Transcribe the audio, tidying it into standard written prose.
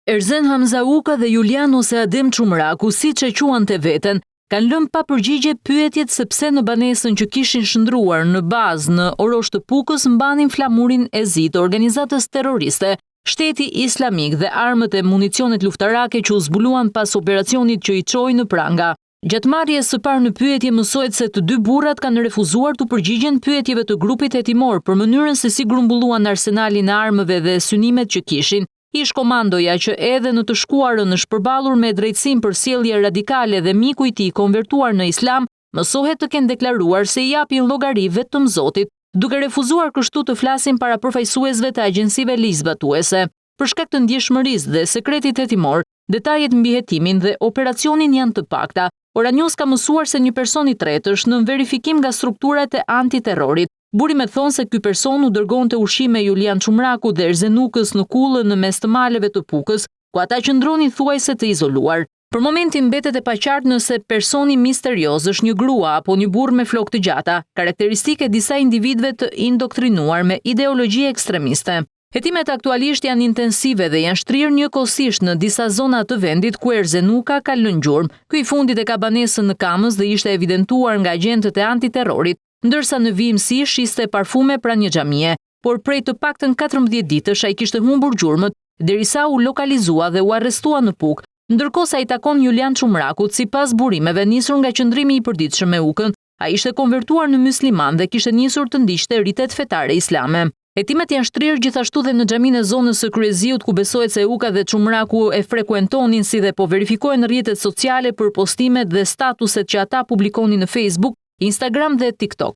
Erzen Hamzauka dhe Julian ose Adem Çumraku, siç e quante veten, kanë lënë pa përgjigje pyetjet se pse në banesën që kishin shndruar në bazë në Orosh të Pukës mbanin flamurin e zi të organizatës terroriste Shteti Islamik dhe armët e municionet luftarake që u zbuluan pas operacionit që i çoi në pranga. Gjatë marrjes së parë në pyetje mësohet se të dy burrat kanë refuzuar të përgjigjen pyetjeve të grupit hetimor për mënyrën se si grumbulluan arsenalin e armëve dhe synimet që kishin. Ish komandoja që edhe në të shkuarën është përballur me drejtësinë për sjellje radikale dhe miku i tij konvertuar në islam, mësohet të kenë deklaruar se i japin llogari vetëm Zotit, duke refuzuar kështu të flasin para përfaqësuesve të agjencive ligjzbatuese. Për shkak të ndjeshmërisë dhe sekretit hetimor, detajet mbi hetimin dhe operacionin janë të pakta. Oranews ka mësuar se një person i tretë është në verifikim nga strukturat e antiterrorit. Burimet thonë se ky person u dërgonte ushqime Julian Çumraku dhe Erzenukës në kullën në mes të maleve të Pukës, ku ata qëndronin thuajse të izoluar. Për momentin mbetet e paqartë nëse personi misterioz është një grua apo një burr me flokë të gjata, karakteristike disa individëve të indoktrinuar me ideologji ekstremiste. Hetimet aktualisht janë intensive dhe janë shtrirë njëkohësisht në disa zona të vendit ku Erzenuka ka lënë gjurmë. Ky i fundit e ka banesën në Kamës dhe ishte evidentuar nga agjentët e antiterrorit, ndërsa në VMC shiste parfume pranë një xhamie, por prej të paktën 14 ditësh ai kishte humbur gjurmët, derisa u lokalizua dhe u arrestua në Pukë, ndërkohë sa i takon Julian Çumrakut, sipas burimeve nisur nga qëndrimi i përditshëm me Ukën, ai ishte konvertuar në musliman dhe kishte nisur të ndiqte ritet fetare islame. Hetimet janë shtrirë gjithashtu dhe në xhaminë e zonës së Kryeziut, ku besohet se Uka dhe Çumraku e frekuentonin, si dhe po verifikohen në rrjetet sociale për postimet dhe statuset që ata publikonin në Facebook, Instagram dhe TikTok.